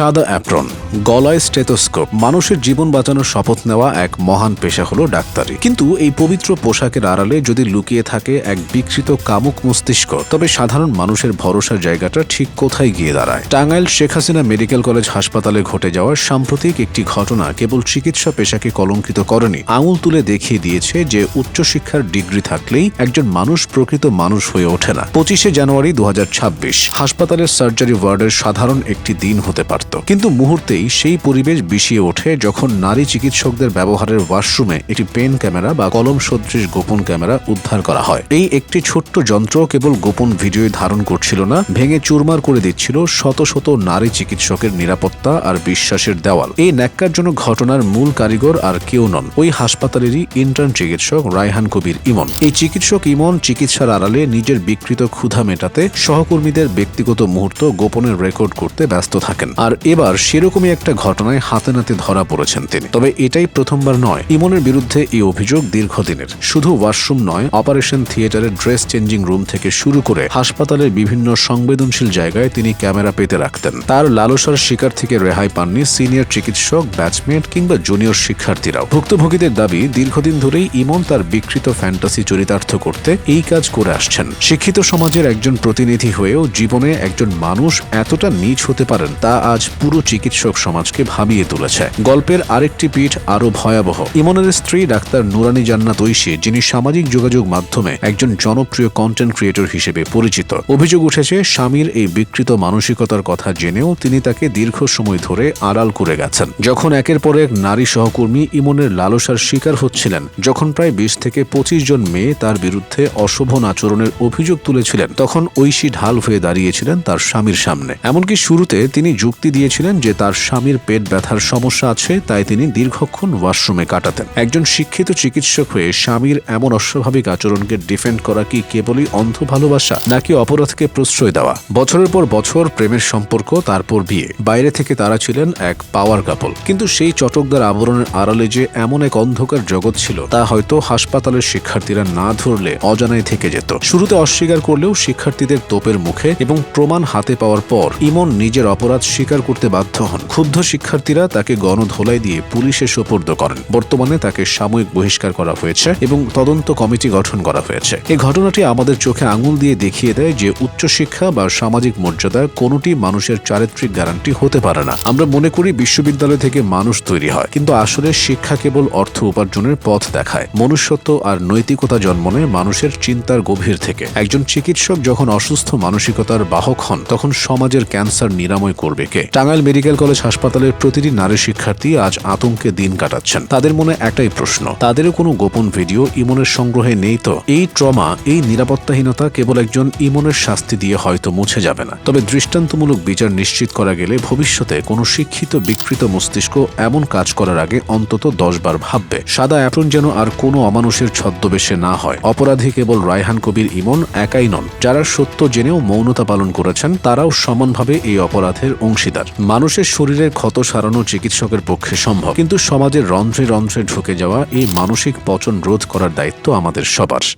সাদা অ্যাপ্রন, গলায় স্টেথোস্কোপ, মানুষের জীবন বাঁচানোর শপথ নেওয়া এক মহান পেশা হলো ডাক্তারি। কিন্তু এই পবিত্র পোশাকের আড়ালে যদি লুকিয়ে থাকে এক বিকৃত কামুক মস্তিষ্ক, তবে সাধারণ মানুষের ভরসার জায়গাটা ঠিক কোথায় গিয়ে দাঁড়ায়? টাঙ্গাইল শেখ হাসিনা মেডিকেল কলেজ হাসপাতালে ঘটে যাওয়া সাম্প্রতিক একটি ঘটনা কেবল চিকিৎসা পেশাকে কলঙ্কিত করেনি, আঙুল তুলে দেখিয়ে দিয়েছে যে উচ্চশিক্ষার ডিগ্রি থাকলেই একজন মানুষ প্রকৃত মানুষ হয়ে ওঠে না। 25শে জানুয়ারি 2026 হাসপাতালের সার্জারি ওয়ার্ডের সাধারণ একটি দিন হতে পারত, কিন্তু মুহূর্তেই সেই পরিবেশ বিষিয়ে ওঠে যখন নারী চিকিৎসকদের ব্যবহারের ওয়াশরুমে একটি পেন ক্যামেরা বা কলম সদৃশ গোপন ক্যামেরা উদ্ধার করা হয়। এই একটি ছোট্ট যন্ত্র কেবল গোপন ভিডিও ধারণ করছিল না, ভেঙে চুরমার করে দিচ্ছিল শত শত নারী চিকিৎসকের নিরাপত্তা আর বিশ্বাসের দেওয়াল। এই ন্যাক্কারজনক ঘটনার মূল কারিগর আর কেউ নন, ওই হাসপাতালেরই ইন্টার্ন চিকিৎসক রায়হান কবির ইমন। এই চিকিৎসক ইমন চিকিৎসার আড়ালে নিজের বিকৃত ক্ষুধা মেটাতে সহকর্মীদের ব্যক্তিগত মুহূর্ত গোপনে রেকর্ড করতে ব্যস্ত থাকেন। আর এবার সেরকমই একটা ঘটনায় হাতে নাতে ধরা পড়েছেন তিনি। তবে এটাই প্রথমবার নয়। ইমনের বিরুদ্ধে এই অভিযোগ দীর্ঘদিনের। শুধু ওয়াশরুম নয়, অপারেশন থিয়েটারের ড্রেস চেঞ্জিং রুম থেকে শুরু করে হাসপাতালের বিভিন্ন সংবেদনশীল জায়গায় তিনি ক্যামেরা পেতে রাখতেন। তার লালসার শিকার থেকে রেহাই পাননি সিনিয়র চিকিৎসক, ব্যাচমেট কিংবা জুনিয়র শিক্ষার্থীরাও। ভুক্তভোগীদের দাবি, দীর্ঘদিন ধরেই ইমন তার বিকৃত ফ্যান্টাসি চরিতার্থ করতে এই কাজ করে আসছেন। শিক্ষিত সমাজের একজন প্রতিনিধি হয়েও জীবনে একজন মানুষ এতটা নীচ হতে পারেন তা আজ পুরো চিকিৎসক সমাজকে ভাবিয়ে তুলেছে। গল্পের আরেকটি পিঠ আরো ভয়াবহ। ইমনের স্ত্রী ডাক্তার নুরানী জান্নাত ঐশী, যিনি সামাজিক যোগাযোগ মাধ্যমে একজন জনপ্রিয় কন্টেন্ট ক্রিয়েটর হিসেবে পরিচিত। অভিযোগ উঠেছে, স্বামীর এই বিকৃত মানসিকতার কথা জেনেও তিনি তাকে দীর্ঘ সময় ধরে আড়াল করে গেছেন। যখন একের পর এক নারী সহকর্মী ইমনের লালসার শিকার হচ্ছিলেন, যখন প্রায় 20 থেকে 25 জন মেয়ে তার বিরুদ্ধে অশোভন আচরণের অভিযোগ তুলেছিলেন, তখন ঐশী ঢাল হয়ে দাঁড়িয়েছিলেন তার স্বামীর সামনে। এমনকি শুরুতে তিনি যুক্তি দিয়েছিলেন যে তার স্বামীর পেট ব্যথার সমস্যা আছে, তাই তিনি দীর্ঘক্ষণ ওয়াশরুমে কাটাতেন। একজন শিক্ষিত চিকিৎসক হয়ে স্বামীর এমন অস্বাভাবিক আচরণকে ডিফেন্ড করা কি কেবলই অন্ধ ভালোবাসা, নাকি অপরাধকে প্রশ্রয় দেওয়া? বছরের পর বছর প্রেমের সম্পর্ক, তারপর বিয়ে। বাইরে থেকে তারা ছিলেন এক পাওয়ার কাপল, কিন্তু সেই চটকদার আবরণের আড়ালে যে এমন এক অন্ধকার জগৎ ছিল, তা হয়তো হাসপাতালের শিক্ষার্থীরা না ধরলে অজানায় থেকে যেত। শুরুতে অস্বীকার করলেও শিক্ষার্থীদের তোপের মুখে এবং প্রমাণ হাতে পাওয়ার পর ইমন নিজের অপরাধ স্বীকার করতে বাধ্য হন। ক্ষুব্ধ শিক্ষার্থীরা তাকে গণধোলাই দিয়ে পুলিশে সোপর্দ করেন। বর্তমানে তাকে সাময়িক বহিষ্কার করা হয়েছে এবং তদন্ত কমিটি গঠন করা হয়েছে। এই ঘটনাটি আমাদের চোখে আঙুল দিয়ে দেখিয়ে দেয় যে উচ্চশিক্ষা বা সামাজিক মর্যাদা কোনোটি মানুষের চারিত্রিক গ্যারান্টি হতে পারে না। আমরা মনে করি বিশ্ববিদ্যালয় থেকে মানুষ তৈরি হয়, কিন্তু আসলে শিক্ষা কেবল অর্থ উপার্জনের পথ দেখায়। মনুষ্যত্ব আর নৈতিকতা জন্ম নেয় মানুষের চিন্তার গভীর থেকে। একজন চিকিৎসক যখন অসুস্থ মানসিকতার বাহক হন, তখন সমাজের ক্যান্সার নিরাময় করবে কে? টাঙ্গাইল মেডিকেল কলেজ হাসপাতালের প্রতিটি নারী শিক্ষার্থী আজ আতঙ্কে দিন কাটাচ্ছেন। তাদের মনে একটাই প্রশ্ন, তাদেরও কোনো গোপন ভিডিও ইমনের সংগ্রহে নেই তো? এই ট্রমা, এই নিরাপত্তাহীনতা কেবল একজন ইমনের শাস্তি দিয়ে হয়তো মুছে যাবে না, তবে দৃষ্টান্তমূলক বিচার নিশ্চিত করা গেলে ভবিষ্যতে কোনো শিক্ষিত বিকৃত মস্তিষ্ক এমন কাজ করার আগে অন্তত 10 বার ভাববে। সাদা অ্যাপ্রন যেন আর কোনো অমানুষের ছদ্মবেশে না হয়। অপরাধী কেবল রায়হান কবির ইমন একাই নন, যারা সত্য জেনেও মৌনতা পালন করেছেন তারাও সমানভাবে এই অপরাধের অংশীদার। মানুষের শরীরের ক্ষত সারানো চিকিৎসকের পক্ষে সম্ভব, কিন্তু সমাজের রন্ধ্রে রন্ধ্রে ঢুকে যাওয়া এই মানসিক পচন রোধ করার দায়িত্ব আমাদের সবার।